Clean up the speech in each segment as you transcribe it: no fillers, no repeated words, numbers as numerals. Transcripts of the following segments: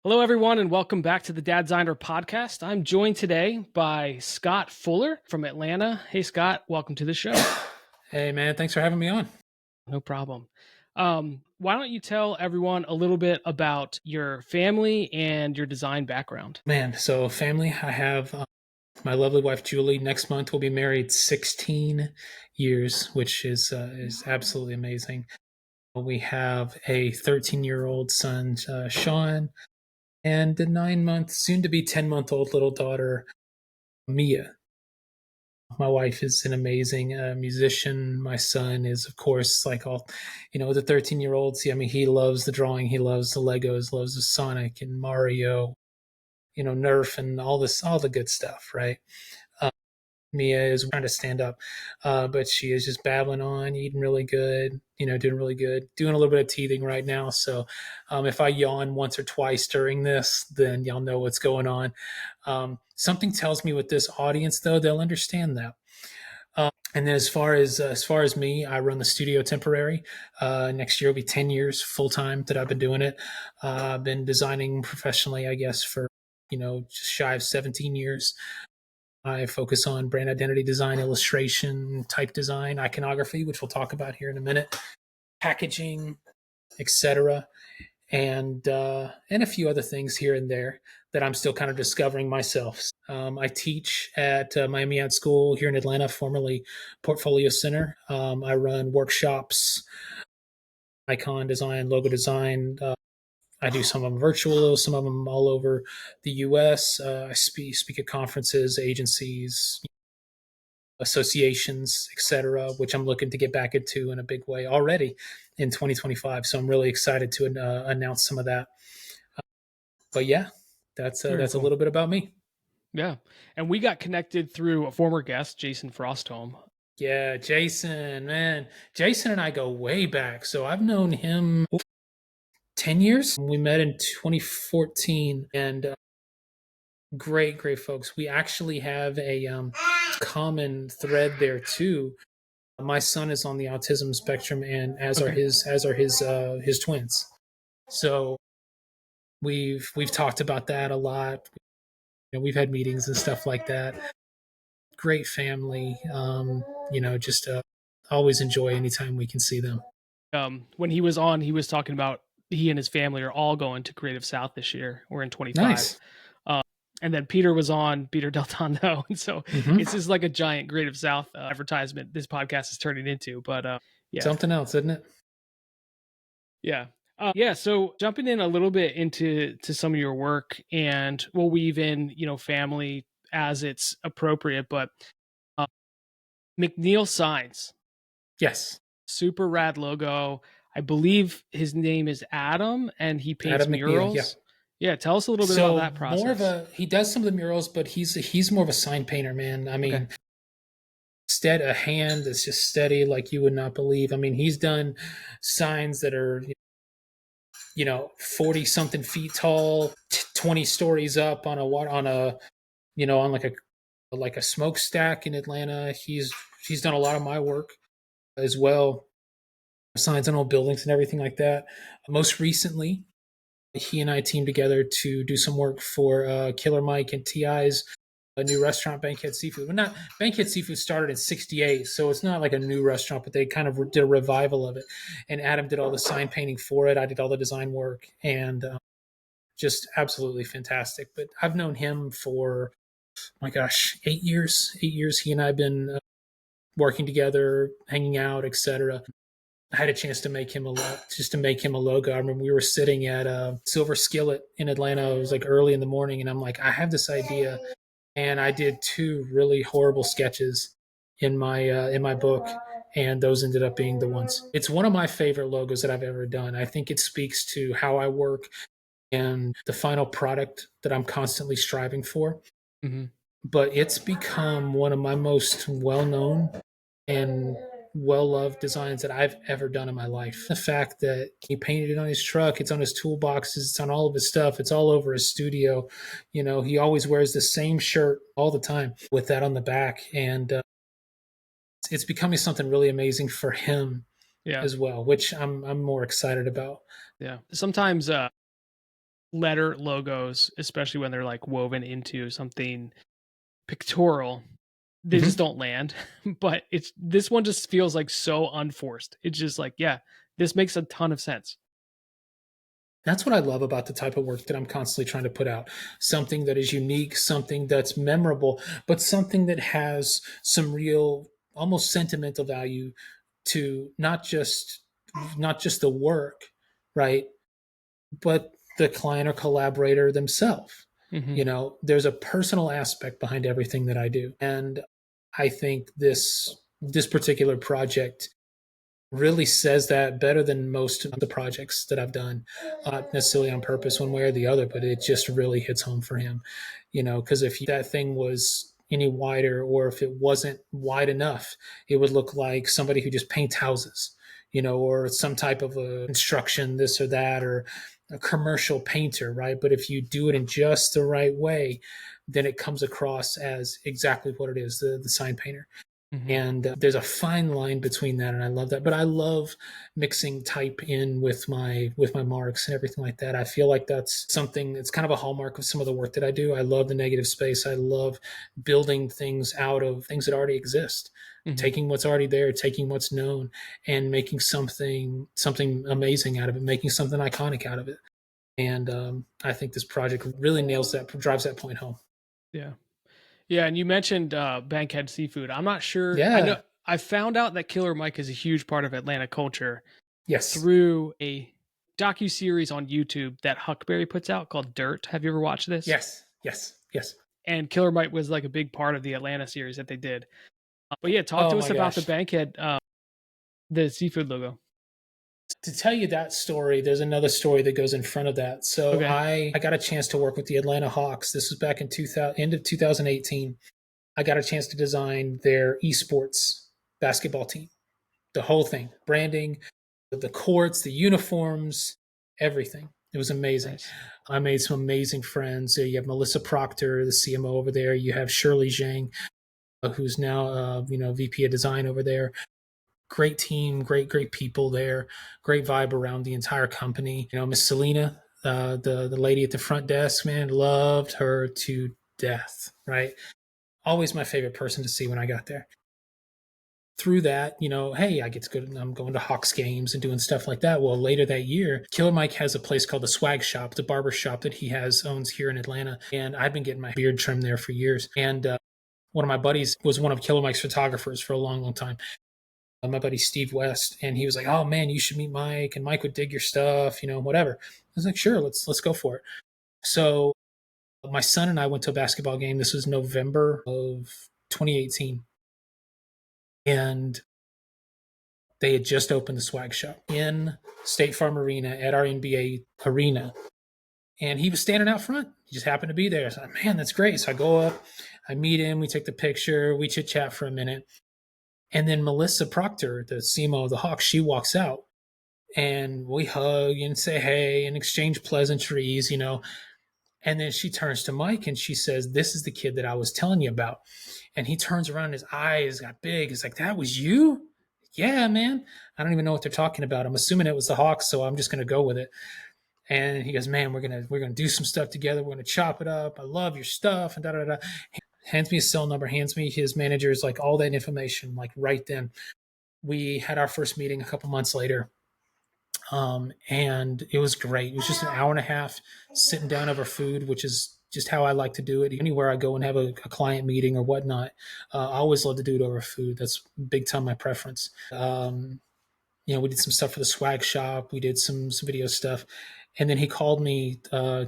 Hello, everyone, and welcome back to the Dad Designer podcast. I'm joined today by Scott Fuller from Atlanta. Hey, Scott, welcome to the show. Hey, man, thanks for having me on. No problem. Why don't you tell everyone a little bit about your family and your design background? Man, so family, I have my lovely wife Julie. Next month we'll be married 16 years, which is absolutely amazing. We have a 13-year-old son, Sean, and a 9-month, soon to be 10-month-old little daughter, Mia. My wife is an amazing musician. My son is, of course, like all, the 13-year-olds. I mean, he loves the drawing. He loves the Legos, loves the Sonic and Mario, Nerf and all the good stuff, right? Uh, Mia is trying to stand up, but she is just babbling on, eating really good, doing really good, doing a little bit of teething right now. So if I yawn once or twice during this, then y'all know what's going on. Something tells me with this audience, though, they'll understand that. And then as far as me, I run the studio temporary. Next year will be 10 years full time that I've been doing it. I've been designing professionally, I guess, for just shy of 17 years. I focus on brand identity design, illustration, type design, iconography, which we'll talk about here in a minute, packaging, etc., and a few other things here and there that I'm still kind of discovering myself. I teach at Miami Ad School here in Atlanta, formerly Portfolio Center. I run workshops, icon design, logo design. I do some of them virtual, some of them all over the U.S. I speak at conferences, agencies, associations, etc., which I'm looking to get back into in a big way already in 2025. So I'm really excited to announce some of that. But yeah, Very that's a cool. little bit about me. Yeah. And we got connected through a former guest, Jason Frostholm. Yeah, Jason, man, Jason and I go way back. So I've known him 10 years. We met in 2014, and great folks. We actually have a common thread there too. My son is on the autism spectrum, and Okay. as are his twins. So we've talked about that a lot. We've had meetings and stuff like that. Great family. Just always enjoy anytime we can see them. When he was on, he was talking about he and his family are all going to Creative South this year. We're in 25. Nice. And then Peter was on, Peter Del Tondo. And so Hmm. it's just like a giant Creative South advertisement this podcast is turning into. But yeah, Something else, isn't it? yeah. Yeah, so jumping in a little bit into some of your work, and we'll weave in, family as it's appropriate. But uh, McNeil Signs, Yes. super rad logo. I believe his name is Adam, and he paints Adam McNeil. Yeah. murals. Yeah, tell us a little bit about So that more of process. he does some of the murals, but he's more of a sign painter, man. I Okay. mean, a hand that's just steady like you would not believe. I mean, he's done signs that are 40 something feet tall, 20 stories up on a on like a smokestack in Atlanta. He's done a lot of my work as well, signs on old buildings and everything like that. Most recently, he and I teamed together to do some work for Killer Mike and Ti's a new restaurant, Bankhead Seafood. But not Bankhead Seafood started in '68, so it's not like a new restaurant, but they kind of did a revival of it. And Adam did all the sign painting for it. I did all the design work, and just absolutely fantastic. But I've known him for my gosh, 8 years. 8 years. He and I have been working together, hanging out, etc. I had a chance to make him a logo. I remember we were sitting at a Silver Skillet in Atlanta. It was like early in the morning, and I'm like, I have this idea, and I did two really horrible sketches in my book, and those ended up being the ones. It's one of my favorite logos that I've ever done. I think it speaks to how I work and the final product that I'm constantly striving for. Hmm. But it's become one of my most well known and well loved designs that I've ever done in my life. The fact that he painted it on his truck, it's on his toolboxes, it's on all of his stuff, it's all over his studio. He always wears the same shirt all the time with that on the back. And it's becoming something really amazing for him Yeah. as well, which I'm more excited about. Yeah. Sometimes letter logos, especially when they're like woven into something pictorial, they just Mhm. don't land. But it's this one just feels like so unforced. It's just like, yeah, this makes a ton of sense. That's what I love about the type of work that I'm constantly trying to put out. Something that is unique, something that's memorable, but something that has some real, almost sentimental value to not just the work, right? But the client or collaborator themselves. Hmm. There's a personal aspect behind everything that I do. And I think this particular project really says that better than most of the projects that I've done, not necessarily on purpose, one way or the other, but it just really hits home for him. Because if that thing was any wider, or if it wasn't wide enough, it would look like somebody who just paints houses, or some type of a construction, this or that, or a commercial painter, right? But if you do it in just the right way, then it comes across as exactly what it is, the sign painter. Hmm. And there's a fine line between that, and I love that. But I love mixing type in with my marks and everything like that. I feel like that's something that's kind of a hallmark of some of the work that I do. I love the negative space. I love building things out of things that already exist, Hmm. taking what's already there, taking what's known, and making something amazing out of it, making something iconic out of it. And I think this project really nails that, drives that point home. Yeah. Yeah, and you mentioned Bankhead Seafood. I'm not sure. I know Yeah. I found out that Killer Mike is a huge part of Atlanta culture Yes. through a docu series on YouTube that Huckberry puts out called Dirt. Have you ever watched this? Yes. Yes. Yes. And Killer Mike was like a big part of the Atlanta series that they did. But yeah, talk Oh to us my about the gosh. Bankhead, the seafood logo. To tell you that story, there's another story that goes in front of that. So Okay, I got a chance to work with the Atlanta Hawks. This was back in 2000, end of 2018. I got a chance to design their esports basketball team, the whole thing, branding, the courts, the uniforms, everything. It was amazing. nice. I made some amazing friends. You have Melissa Proctor, the CMO over there. You have Shirley Zhang, who's now VP of design over there. Great team, great people there, great vibe around the entire company. Miss Selena, the lady at the front desk, man, loved her to death. Right, always my favorite person to see when I got there. Through that, hey, I get to go. I'm going to Hawks games and doing stuff like that. Well, later that year, Killer Mike has a place called the Swag Shop, the barber shop that he owns here in Atlanta, and I've been getting my beard trimmed there for years. And one of my buddies was one of Killer Mike's photographers for a long time, my buddy Steve West, and he was like, "Oh man, you should meet Mike, and Mike would dig your stuff, whatever." I was like, "Sure, let's go for it." So my son and I went to a basketball game. This was November of 2018, and they had just opened the swag shop in State Farm Arena at our NBA arena, and he was standing out front. He just happened to be there. So, man, that's great. So I go up, I meet him, we take the picture, we chit chat for a minute, and then Melissa Proctor, the CMO of the Hawks, she walks out and we hug and say hey and exchange pleasantries. And then she turns to Mike and she says, "This is the kid that I was telling you about." And he turns around and his eyes got big. It's like, "That was you?" "Yeah, man." I don't even know what they're talking about. I'm assuming it was the Hawks, so I'm just gonna go with it. And he goes, "Man, we're gonna do some stuff together. We're gonna chop it up. I love your stuff." And da da da. Hands me his cell number, hands me his manager's, like all that information, like right then. We had our first meeting a couple months later, and it was great. It was just an hour and a half sitting down over food, which is just how I like to do it. Anywhere I go and have a client meeting or whatnot, I always love to do it over food. That's big time my preference. We did some stuff for the swag shop. We did some video stuff, and then he called me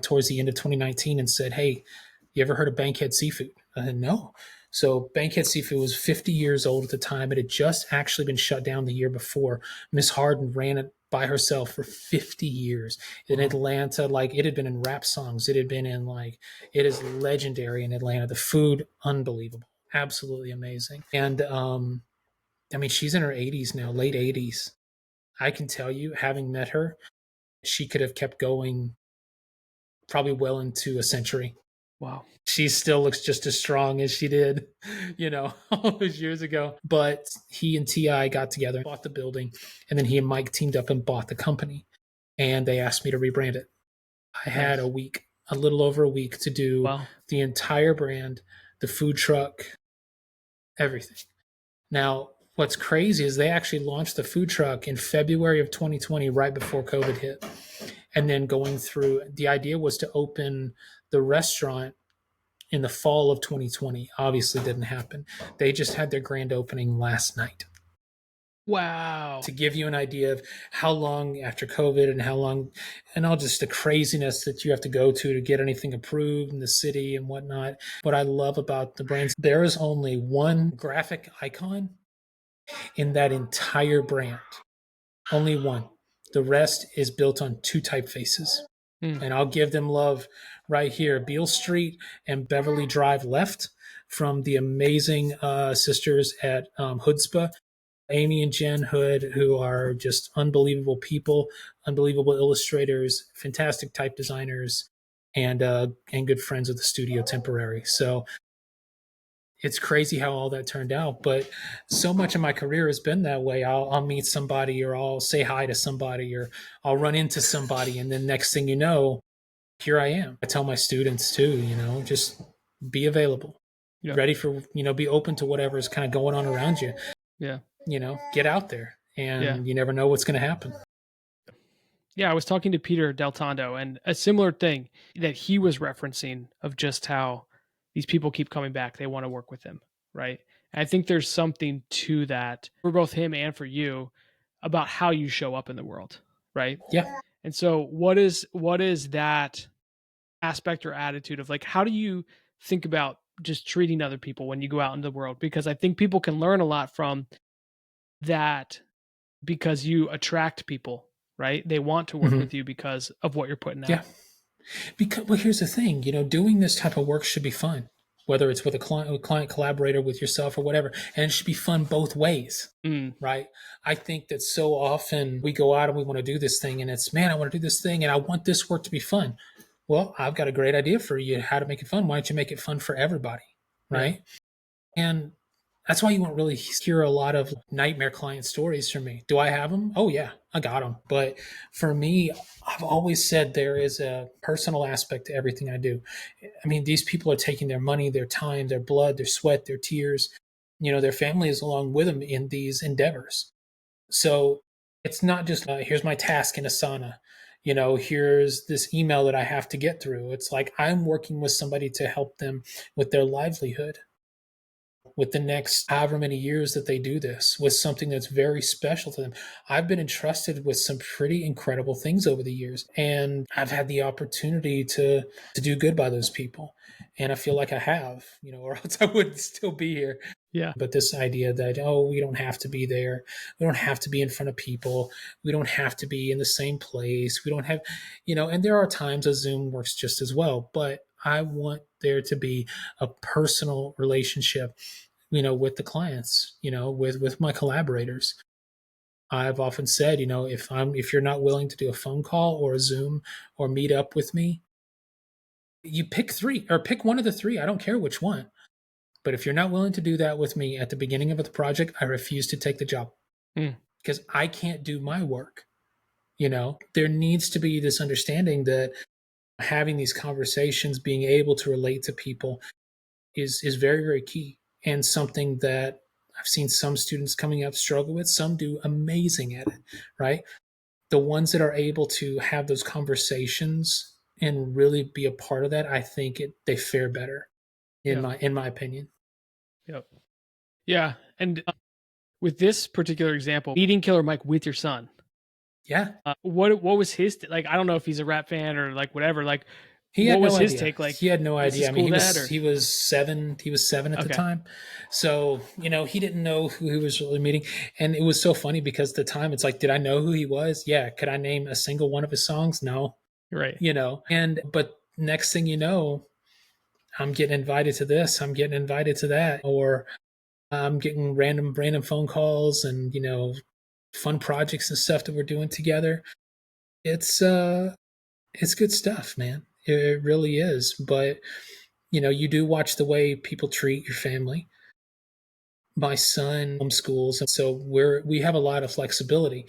towards the end of 2019 and said, "Hey, you ever heard of Bankhead Seafood?" I said, "No." So Bankhead Seafood was 50 years old at the time. It had just actually been shut down the year before. Miss Harden ran it by herself for 50 years in Wow. Atlanta. Like, it had been in rap songs. It had been in, like, it is legendary in Atlanta. The food, unbelievable, absolutely amazing. And I mean, she's in her 80s now, late 80s. I can tell you, having met her, she could have kept going probably well into a century. Wow. She still looks just as strong as she did, all those years ago. But he and Ti got together, bought the building, and then he and Mike teamed up and bought the company. And they asked me to rebrand it. I had a Nice. week, a little over a week to do Wow. the entire brand, the food truck, everything. Now, what's crazy is they actually launched the food truck in February of 2020, right before COVID hit. And then going through, the idea was to open the restaurant in the fall of 2020. Obviously, didn't happen. They just had their grand opening last night. To Wow. give you an idea of how long after COVID and how long, and all just the craziness that you have to go to get anything approved in the city and whatnot. What I love about the brands, there is only one graphic icon in that entire brand. Only one. The rest is built on two typefaces. Hmm. And I'll give them love right here. Beale Street and Beverly Drive left from the amazing sisters at Hoodspa, Amy and Jen Hood, who are just unbelievable people, unbelievable illustrators, fantastic type designers, and good friends of the studio temporary. So it's crazy how all that turned out. But so much of my career has been that way. I'll meet somebody, or I'll say hi to somebody, or I'll run into somebody, and then next thing you know, here I am. I tell my students too, just be available, Yeah. ready for, be open to whatever is kind of going on around you. Yeah. Get out there, Yeah. and you never know what's going to happen. Yeah, I was talking to Peter Del Tondo, and a similar thing that he was referencing of just how these people keep coming back. They want to work with him, right? And I think there's something to that for both him and for you about how you show up in the world, right? Yeah. And so what is that aspect or attitude of, like, how do you think about just treating other people when you go out into the world? Because I think people can learn a lot from that, because you attract people, right? They want to work Mm-hmm. with you because of what you're putting Yeah. out. Because, well, here's the thing, doing this type of work should be fun, whether it's with a client collaborator, with yourself, or whatever. And it should be fun both ways. Mm, Right. I think that so often we go out and we want to do this thing, and it's, man, I want to do this thing and I want this work to be fun. Well, I've got a great idea for you how to make it fun. Why don't you make it fun for everybody? yeah, Right. And that's why you won't really hear a lot of nightmare client stories from me. Do I have them? Oh, yeah, I got them. But for me, I've always said there is a personal aspect to everything I do. I mean, these people are taking their money, their time, their blood, their sweat, their tears, their family is along with them in these endeavors. So it's not just, here's my task in Asana. Here's this email that I have to get through. It's like I'm working with somebody to help them with their livelihood, with the next however many years that they do this, with something that's very special to them. I've been entrusted with some pretty incredible things over the years, and I've had the opportunity to do good by those people. And I feel like I have, or else I wouldn't still be here. yeah, But this idea that, oh, we don't have to be there, we don't have to be in front of people, we don't have to be in the same place, we don't have, and there are times a Zoom works just as well, but I want there to be a personal relationship, with the clients, with my collaborators. I've often said, if you're not willing to do a phone call or a Zoom or meet up with me, you pick three or pick one of the three. I don't care which one. But if you're not willing to do that with me at the beginning of the project, I refuse to take the job, mm, because I can't do my work. There needs to be this understanding that having these conversations, being able to relate to people is very, very key, and something that I've seen some students coming up struggle with. Some do amazing at it, right? The ones that are able to have those conversations and really be a part of that, I think they fare better in yeah, my opinion. yeah, yeah. And with this particular example, meeting Killer Mike with your son, Yeah. what was his like? I don't know if he's a rap fan or like whatever. Like, He what had was no his idea. take? Like, He had no is this idea. I mean, cool, he Dad? was Or he was 7. He was 7 at the okay, time, so he didn't know who he was really meeting. And it was so funny because at the time, it's like, did I know who he was? Yeah. Could I name a single one of his songs? No. you're right. And but next thing you know, I'm getting invited to this. I'm getting invited to that, or I'm getting random phone calls, and fun projects and stuff that we're doing together. It's it's good stuff, man. It really is. But you do watch the way people treat your family. My son homeschools, and so we have a lot of flexibility.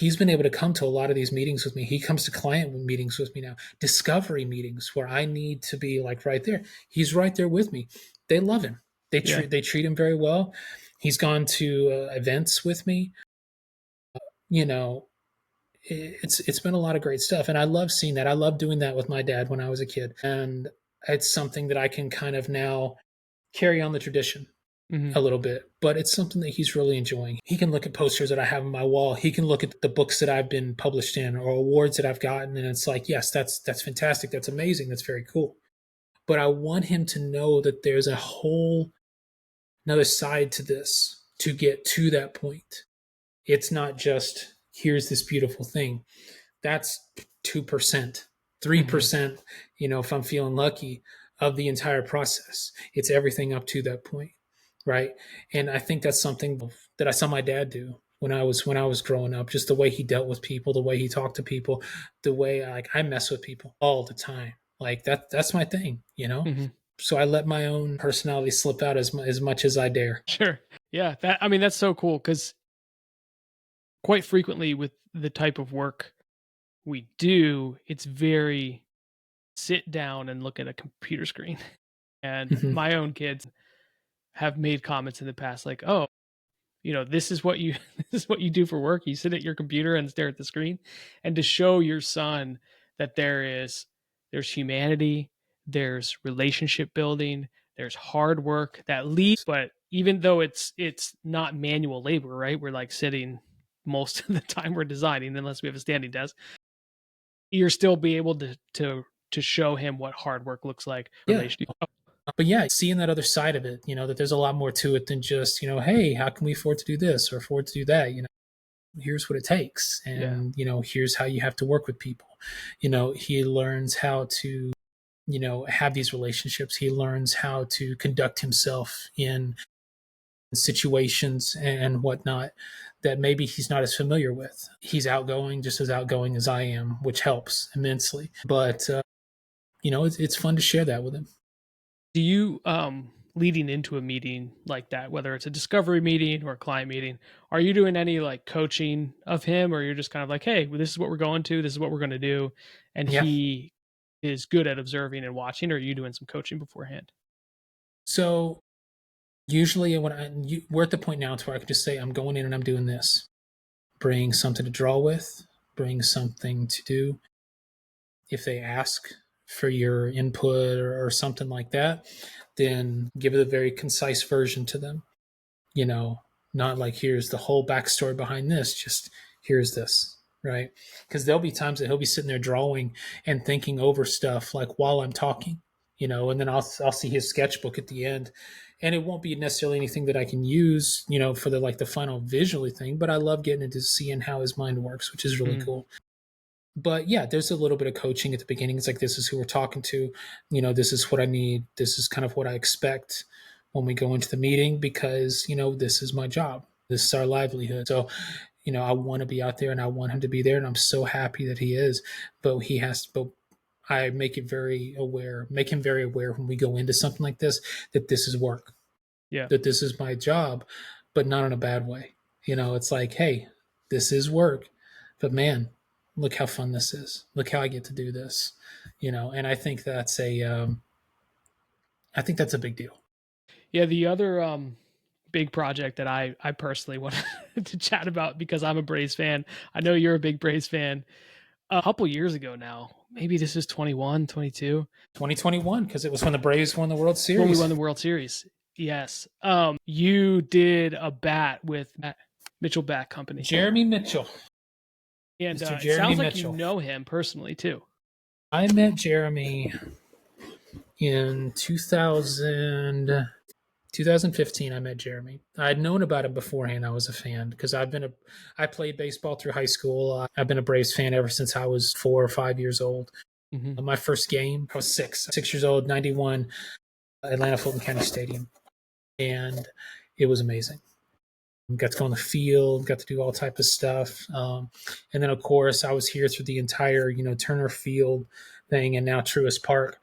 he's been able to come to a lot of these meetings with me. He comes to client meetings with me now, discovery meetings where I need to be like right there. He's right there with me. They love him. Yeah. They treat him very well. He's gone to events with me. You know, it's been a lot of great stuff, and I love seeing that. I love doing that with my dad when I was a kid, and it's something that I can kind of now carry on the tradition Hmm. a little bit, but it's something that he's really enjoying. He can look at posters that I have on my wall. He can look at the books that I've been published in or awards that I've gotten, and it's like, yes, that's fantastic. That's amazing. That's very cool. But I want him to know that there's a whole another side to this to get to that point. It's not just here's this beautiful thing. That's 2%, Hmm. 3%, if I'm feeling lucky, of the entire process. It's everything up to that point, right? And I think that's something that I saw my dad do when I was growing up, just the way he dealt with people, the way he talked to people, the way I mess with people all the time. Like that's my thing. Hmm. So I let my own personality slip out as much as I dare. Sure. Yeah. That, I mean, that's so cool because quite frequently with the type of work we do, it's very sit down and look at a computer screen. And Mhm. my own kids have made comments in the past like, "Oh, this is what you this is what you do for work. You sit at your computer and stare at the screen." And to show your son that there's humanity, there's relationship building, there's hard work that leads, but even though it's not manual labor, right? We're like sitting most of the time we're designing unless we have a standing desk. You're still be able to show him what hard work looks like, Yeah. relation. But yeah, seeing that other side of it, that there's a lot more to it than just, hey, how can we afford to do this or afford to do that? Here's what it takes. Yeah. And, here's how you have to work with people. He learns how to, have these relationships. He learns how to conduct himself in situations and whatnot that maybe he's not as familiar with. He's outgoing, just as outgoing as I am, which helps immensely. But, it's fun to share that with him. Do you leading into a meeting like that, whether it's a discovery meeting or a client meeting, are you doing any like coaching of him, or you're just kind of like, hey, well, this is what we're going to, this is what we're going to do, and Yeah. he is good at observing and watching, or are you doing some coaching beforehand? So usually we're at the point now to where I can just say I'm going in and I'm doing this. Bring something to draw with, bring something to do. If they ask for your input or something like that, then give it a very concise version to them. You know, Not like here's the whole backstory behind this, just here's this, right? Because there'll be times that he'll be sitting there drawing and thinking over stuff like while I'm talking, and then I'll see his sketchbook at the end, and it won't be necessarily anything that I can use, for the final visually thing. But I love getting into seeing how his mind works, which is really Mm, cool. But yeah, there's a little bit of coaching at the beginning. It's like, this is who we're talking to. This is what I need. This is kind of what I expect when we go into the meeting because, this is my job. This is our livelihood. So, I want to be out there and I want him to be there. And I'm so happy that he is. But I make him very aware when we go into something like this, that this is work, yeah. that this is my job, but not in a bad way. It's like, hey, this is work, but man, look how fun this is. Look how I get to do this. And I think that's a big deal. Yeah, the other big project that I personally wanted to chat about because I'm a Braves fan. I know you're a big Braves fan. A couple years ago now, maybe this is 21, 22, 2021, because it was when the Braves won the World when we Series. won the World Series. Yes. You did a bat with Mitchell Bat Company. Jeremy Mitchell, And Mr. it Jeremy sounds like you Mitchell. know him personally too. I met Jeremy in 2015. I met Jeremy. I had known about him beforehand. I was a fan because I played baseball through high school. I've been a Braves fan ever since I was 4 or 5 years old. Hmm. My first game, I was 6 years old, 91, Atlanta Fulton County Stadium. And it was amazing. Got to go on the field, got to do all type of stuff. And then, of course, I was here through the entire, Turner Field thing and now Truist Park,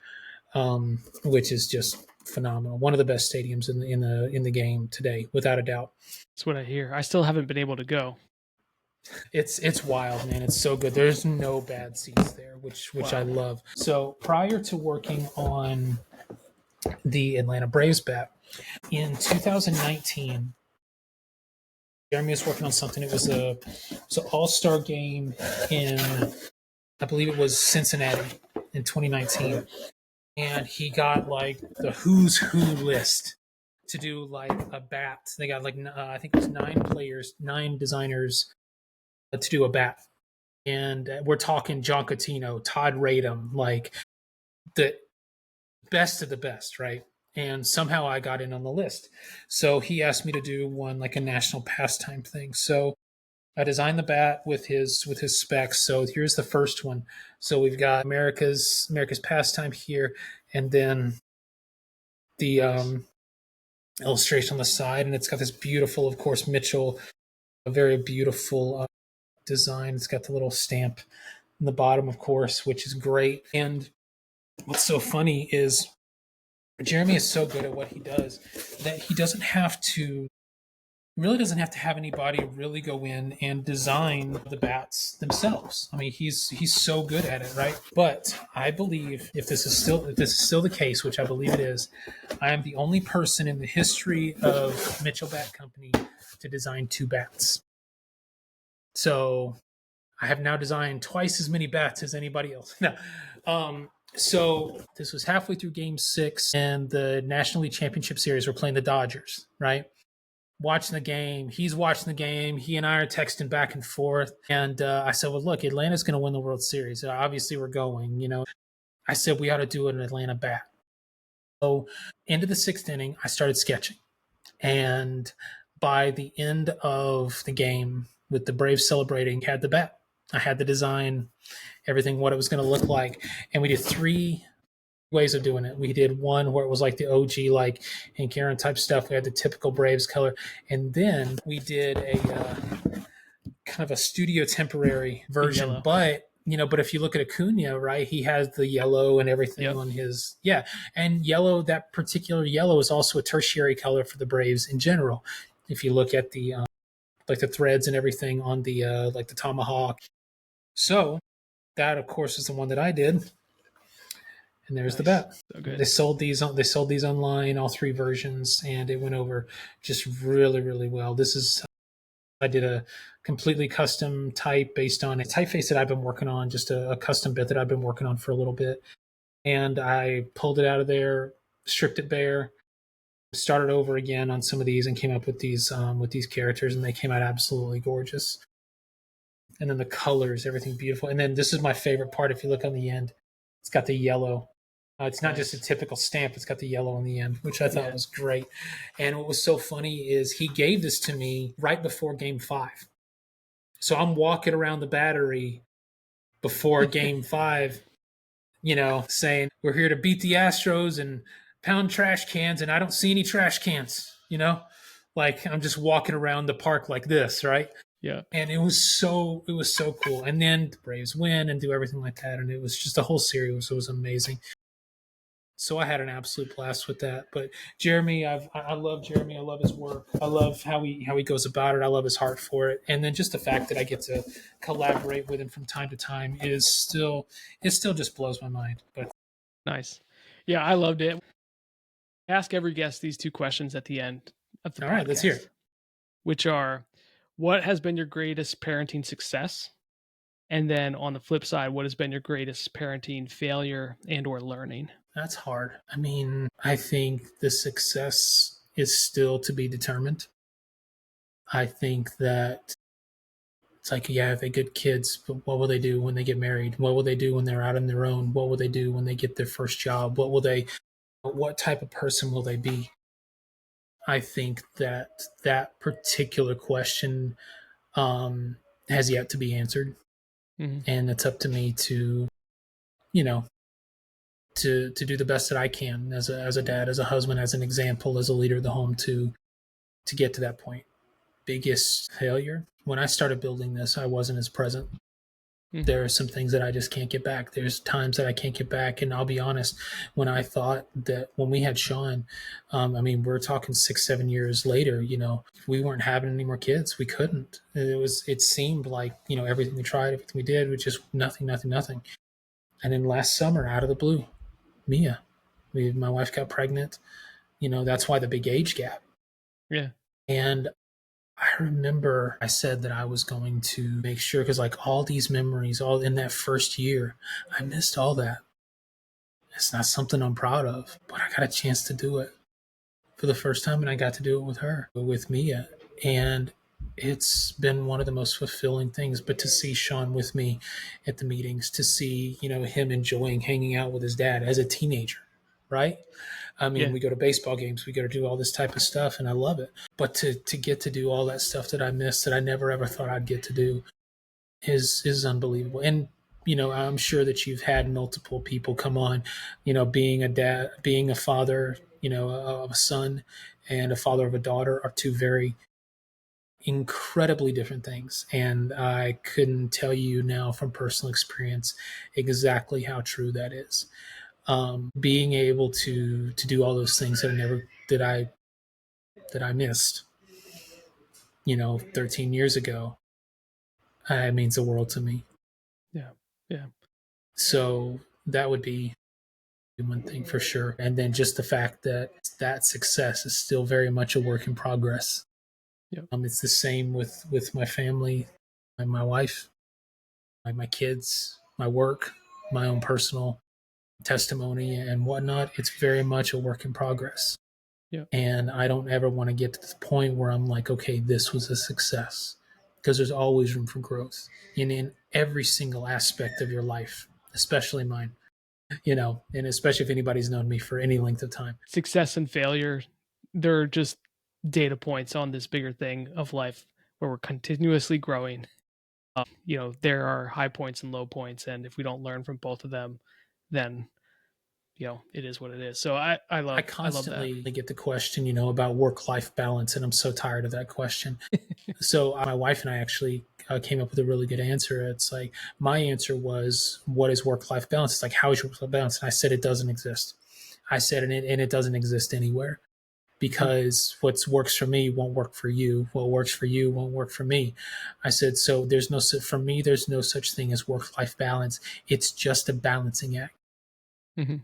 which is just phenomenal. One of the best stadiums in the game today, without a doubt. That's what I hear. I still haven't been able to go. It's wild, man. It's so good. There's no bad seats there, which I Wow. love. So prior to working on the Atlanta Braves bat in 2019, Jeremy was working on something. It was an All Star game in, I believe it was Cincinnati in 2019, and he got like the who's who list to do like a bat. They got like I think it was 9 players, 9 designers to do a bat, and we're talking John Cotino, Todd Radom, like the best of the best, right? And somehow I got in on the list. So he asked me to do one like a national pastime thing. So I designed the bat with his specs. So here's the first one. So we've got America's pastime here, and then the Nice. illustration on the side, and it's got this beautiful, of course, Mitchell, a very beautiful design. It's got the little stamp in the bottom, of course, which is great. And what's so funny is Jeremy is so good at what he does that he doesn't have to really doesn't have to have anybody really go in and design the bats themselves. I mean, he's so good at it, right? But I believe if this is still the case, which I believe it is, I am the only person in the history of Mitchell Bat Company to design 2 bats. So I have now designed twice as many bats as anybody else. No. So this was halfway through game 6, and the National League Championship Series were playing the Dodgers, right? Watching the game. He's watching the game. He and I are texting back and forth. And I said, well, look, Atlanta's going to win the World Series. Obviously, we're going. I said, we ought to do an Atlanta bat. So, into the 6th inning, I started sketching. And by the end of the game, with the Braves celebrating, had the bat. I had the design, everything, what it was going to look like. And we did 3 ways of doing it. We did one where it was like the OG, like Hank Aaron type stuff. We had the typical Braves color, and then we did a kind of a studio temporary In version. yellow. But if you look at Acuna, right, he has the yellow and everything Yep. on his and yellow. That particular yellow is also a tertiary color for the Braves in general. If you look at the like the threads and everything on the like the tomahawk, so that of course is the one that I did. And there's the Nice. bet. So They good. sold these. They sold these online, all 3 versions, and it went over just really, really well. This is I did a completely custom type based on a typeface that I've been working on, just a custom bit that I've been working on for a little bit, and I pulled it out of there, stripped it bare, started over again on some of these, and came up with these characters, and they came out absolutely gorgeous. And then the colors, everything beautiful. And then this is my favorite part. If you look on the end, it's got the yellow. It's not just a Nice. typical stamp, it's got the yellow on the end, which I thought Yeah. was great. And what was so funny is he gave this to me right before game 5. So I'm walking around the battery before game 5, saying, we're here to beat the Astros and pound trash cans, and I don't see any trash cans. Like I'm just walking around the park like this, right? Yeah. And it was so cool. And then the Braves win and do everything like that, and it was just the whole series was amazing. So I had an absolute blast with that. But Jeremy, I love Jeremy. I love his work. I love how he goes about it. I love his heart for it. And then just the fact that I get to collaborate with him from time to time it still just blows my mind. But Nice. Yeah, I loved it. I ask every guest these 2 questions at the end of the all right, let's hear podcast, it. which are, what has been your greatest parenting success? And then on the flip side, what has been your greatest parenting failure and or learning? That's hard. I mean, I think the success is still to be determined. I think that it's like, yeah, they good kids, but what will they do when they get married? What will they do when they're out on their own? What will they do when they get their first job? What type of person will they be? I think that particular question has yet to be answered, Mhm. and it's up to me to, you know, to do the best that I can as a dad, as a husband, as an example, as a leader of the home to get to that point. Biggest failure when I started building this, I wasn't as present. Mhm. There are some things that I just can't get back. There's times that I can't get back, and I'll be honest. When I thought that when we had Sean, I mean, we're talking 6, 7 years later. We weren't having any more kids. We couldn't. It seemed like everything we tried, everything we did, was just nothing, nothing, nothing. And then last summer, out of the blue, Mia, my wife got pregnant. That's why the big age gap. Yeah. And I remember I said that I was going to make sure, because like all these memories, all in that first year, I missed all that. It's not something I'm proud of, but I got a chance to do it for the first time, and I got to do it with her, with Mia. And it's been one of the most fulfilling things. But to see Sean with me at the meetings, to see, him enjoying hanging out with his dad as a teenager, right? I mean, Yeah. we go to baseball games, we go to do all this type of stuff, and I love it. But to get to do all that stuff that I missed, that I never ever thought I'd get to do, is unbelievable. And I'm sure that you've had multiple people come on. Being a dad, being a father, of a son, and a father of a daughter are two very incredibly different things. And I couldn't tell you now from personal experience exactly how true that is. Being able to do all those things that I missed, 13 years ago, it means the world to me. Yeah. Yeah. So that would be one thing for sure. And then just the fact that that success is still very much a work in progress. Yep. It's the same with my family, my wife, my kids, my work, my own personal testimony and whatnot. It's very much a work in progress. Yep. And I don't ever want to get to the point where I'm like, okay, this was a success, because there's always room for growth in every single aspect of your life, especially mine, and especially if anybody's known me for any length of time. Success and failure, they're just data points on this bigger thing of life where we're continuously growing. There are high points and low points, and if we don't learn from both of them, then it is what it is. So I I love that. constantly get the question, about work life balance, and I'm so tired of that question. So my wife and I actually came up with a really good answer. It's like, my answer was, "What is work life balance?" It's like, "How is your work life balance?" And I said, "It doesn't exist." I said, and it doesn't exist anywhere, Mm. because what works for me won't work for you. What works for you won't work for me. I said, so for me, there's no such thing as work life balance. It's just a balancing act. Mhm.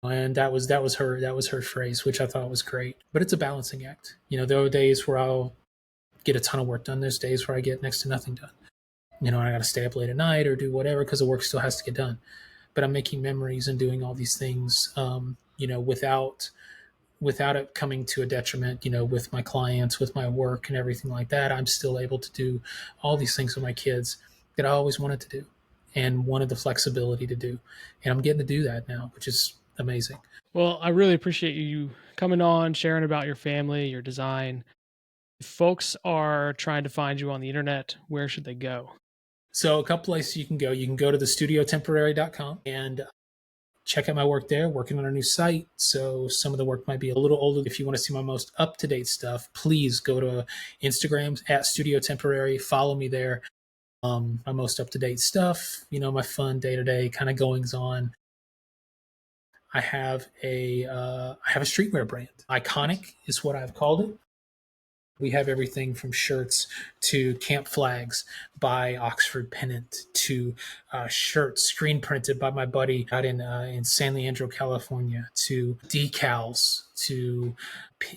And that was her phrase, which I thought was great. But it's a balancing act. There are days where I'll get a ton of work done. There's days where I get next to nothing done. I got to stay up late at night or do whatever, because the work still has to get done. But I'm making memories and doing all these things, without it coming to a detriment, with my clients, with my work and everything like that. I'm still able to do all these things with my kids that I always wanted to do and wanted the flexibility to do. And I'm getting to do that now, which is amazing. Well, I really appreciate you coming on, sharing about your family, your design. If folks are trying to find you on the internet, where should they go? So a couple places you can go. You can go to thestudiotemporary.com and check out my work there, working on a new site. So some of the work might be a little older. If you want to see my most up-to-date stuff, please go to Instagram at Studio Temporary. Follow me there. My most up-to-date stuff, my fun day-to-day kind of goings on. I have a streetwear brand. Nice. Iconic is what I've called it. We have everything from shirts to camp flags by Oxford Pennant to shirts screen printed by my buddy out in San Leandro, California, to decals to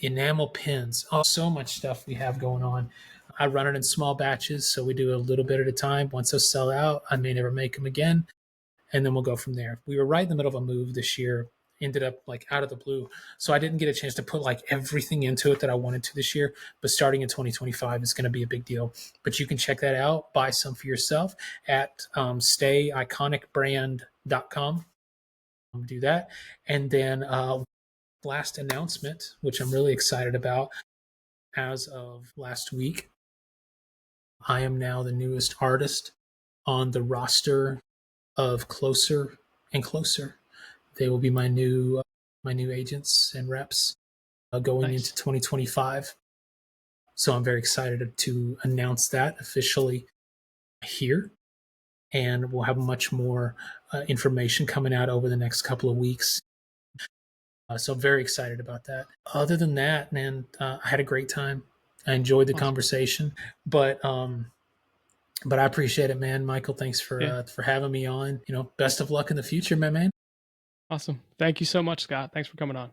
enamel pins. Oh, so much stuff we have going on. I run it in small batches, so we do a little bit at a time. Once those sell out, I may never make them again, and then we'll go from there. We were right in the middle of a move this year, ended up like out of the blue. So I didn't get a chance to put like everything into it that I wanted to this year, but starting in 2025 is going to be a big deal. But you can check that out, buy some for yourself at stayiconicbrand.com. Do that. And then last announcement, which I'm really excited about, as of last week, I am now the newest artist on the roster of Closer and Closer. They will be my new agents and reps going into Nice. 2025. So I'm very excited to announce that officially here. and we'll have much more information coming out over the next couple of weeks. So very excited about that. Other than that, man, I had a great time. I enjoyed the Awesome. conversation, but I appreciate it, man. Michael, thanks Yeah. for having me on. Best of luck in the future, my man. Awesome. Thank you so much, Scott. Thanks for coming on.